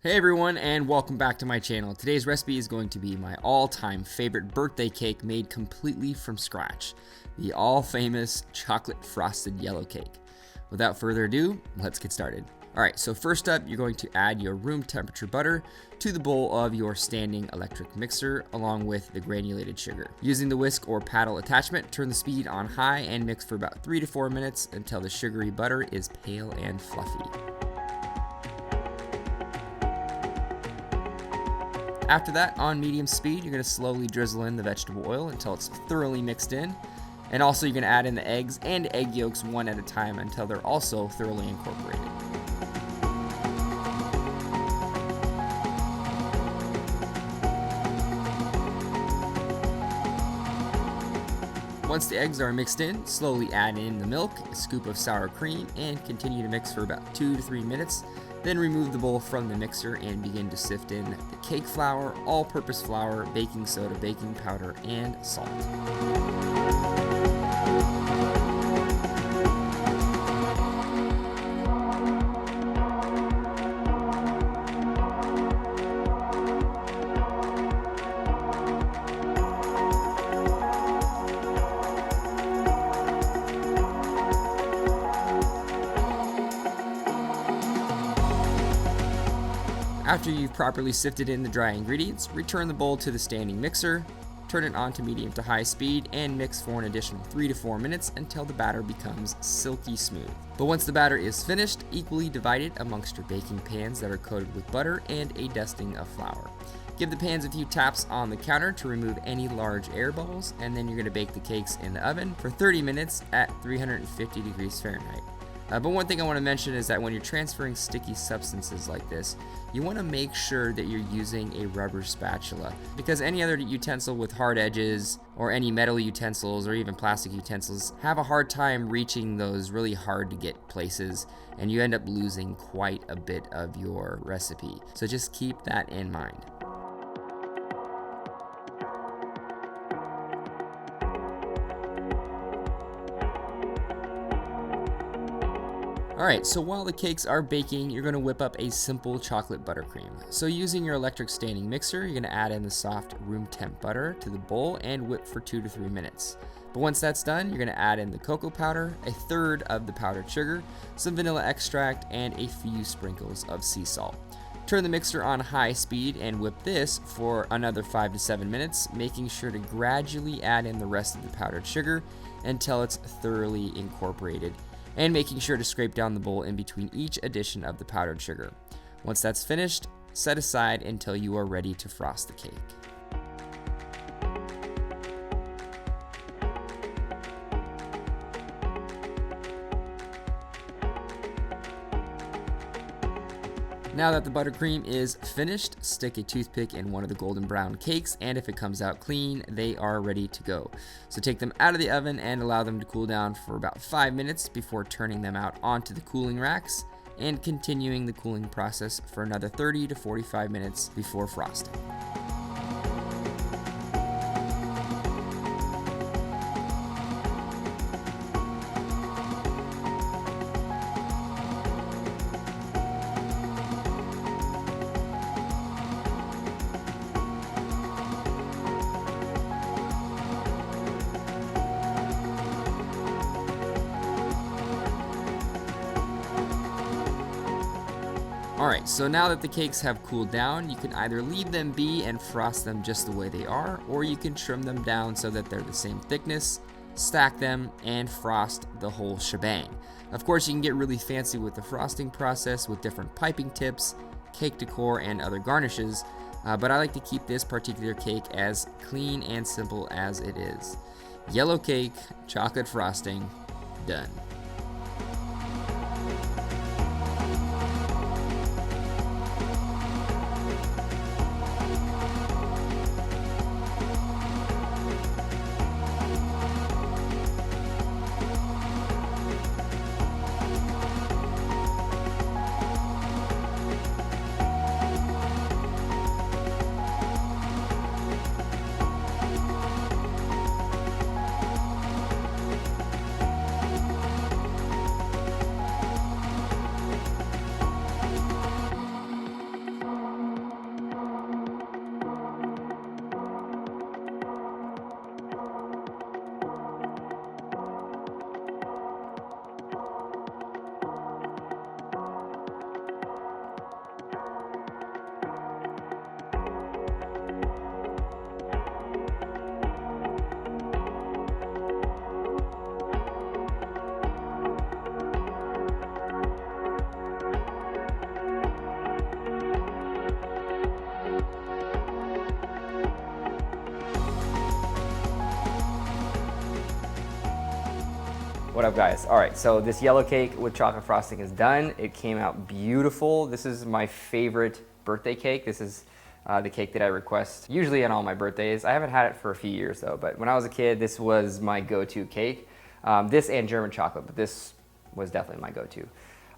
Hey everyone, and welcome back to my channel. Today's recipe is going to be my all-time favorite birthday cake made completely from scratch, the all-famous chocolate frosted yellow cake. Without further ado, let's get started. Alright, so first up, you're going to add your room temperature butter to the bowl of your standing electric mixer along with the granulated sugar. Using the whisk or paddle attachment, turn the speed on high and mix for about 3 to 4 minutes until the sugary butter is pale and fluffy. After that, on medium speed, you're going to slowly drizzle in the vegetable oil until it's thoroughly mixed in. And also you're going to add in the eggs and egg yolks one at a time until they're also thoroughly incorporated. Once the eggs are mixed in, slowly add in the milk, a scoop of sour cream, and continue to mix for about 2 to 3 minutes. Then remove the bowl from the mixer and begin to sift in the cake flour, all-purpose flour, baking soda, baking powder, and salt. After you've properly sifted in the dry ingredients, return the bowl to the standing mixer, turn it on to medium to high speed, and mix for an additional 3 to 4 minutes until the batter becomes silky smooth. But once the batter is finished, equally divide it amongst your baking pans that are coated with butter and a dusting of flour. Give the pans a few taps on the counter to remove any large air bubbles, and then you're going to bake the cakes in the oven for 30 minutes at 350 degrees Fahrenheit. But one thing I want to mention is that when you're transferring sticky substances like this, you want to make sure that you're using a rubber spatula, because any other utensil with hard edges or any metal utensils or even plastic utensils have a hard time reaching those really hard to get places, and you end up losing quite a bit of your recipe. So just keep that in mind. Alright, so while the cakes are baking, you're going to whip up a simple chocolate buttercream. So using your electric standing mixer, you're going to add in the soft room temp butter to the bowl and whip for 2 to 3 minutes. But once that's done, you're going to add in the cocoa powder, a third of the powdered sugar, some vanilla extract, and a few sprinkles of sea salt. Turn the mixer on high speed and whip this for another 5 to 7 minutes, making sure to gradually add in the rest of the powdered sugar until it's thoroughly incorporated, and making sure to scrape down the bowl in between each addition of the powdered sugar. Once that's finished, set aside until you are ready to frost the cake. Now that the buttercream is finished, stick a toothpick in one of the golden brown cakes, and if it comes out clean, they are ready to go. So take them out of the oven and allow them to cool down for about 5 minutes before turning them out onto the cooling racks and continuing the cooling process for another 30 to 45 minutes before frosting. Alright, so now that the cakes have cooled down, you can either leave them be and frost them just the way they are, or you can trim them down so that they're the same thickness, stack them, and frost the whole shebang. Of course, you can get really fancy with the frosting process with different piping tips, cake decor, and other garnishes, but I like to keep this particular cake as clean and simple as it is. Yellow cake, chocolate frosting, done. up, guys? All right, so this yellow cake with chocolate frosting is done. It came out beautiful. This is my favorite birthday cake. This is the cake that I request usually on all my birthdays. I haven't had it for a few years though, but when I was a kid, this was my go-to cake. This and German chocolate, but this was definitely my go-to.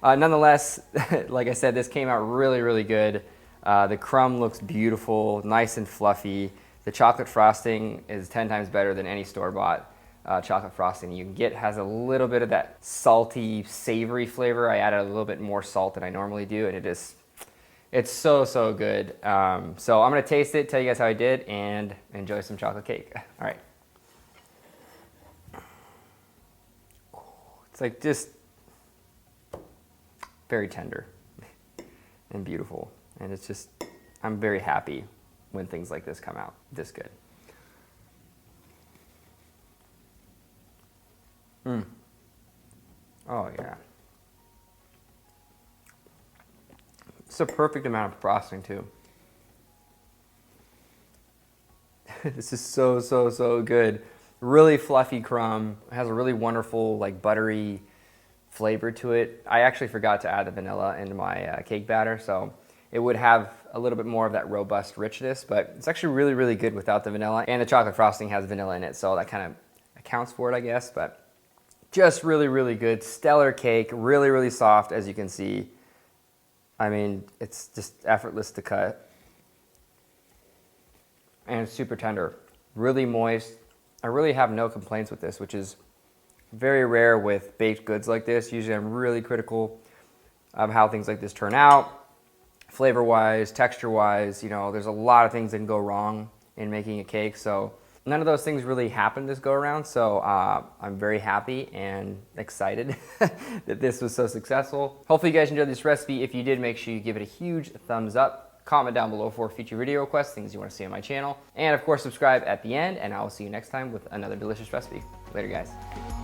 Nonetheless, like I said, this came out really, really good. The crumb looks beautiful, nice and fluffy. The chocolate frosting is 10 times better than any store-bought chocolate frosting you can get. Has a little bit of that salty, savory flavor. I added a little bit more salt than I normally do, and it's so, so good. So I'm gonna taste it, tell you guys how I did, and enjoy some chocolate cake. All right. It's like just very tender and beautiful. And it's just, I'm very happy when things like this come out this good. Oh yeah. It's a perfect amount of frosting too. This is so, so, so good. Really fluffy crumb. It has a really wonderful, like, buttery flavor to it. I actually forgot to add the vanilla into my cake batter, so it would have a little bit more of that robust richness, but it's actually really, really good without the vanilla. And the chocolate frosting has vanilla in it, so that kind of accounts for it, I guess. But just really, really good. Stellar cake. Really, really soft, as you can see. I mean, it's just effortless to cut. And it's super tender. Really moist. I really have no complaints with this, which is very rare with baked goods like this. Usually I'm really critical of how things like this turn out. Flavor-wise, texture-wise, you know, there's a lot of things that can go wrong in making a cake. So none of those things really happened this go-around. So I'm very happy and excited that this was so successful. Hopefully you guys enjoyed this recipe. If you did, make sure you give it a huge thumbs up. Comment down below for future video requests, things you want to see on my channel. And of course, subscribe at the end, and I will see you next time with another delicious recipe. Later, guys.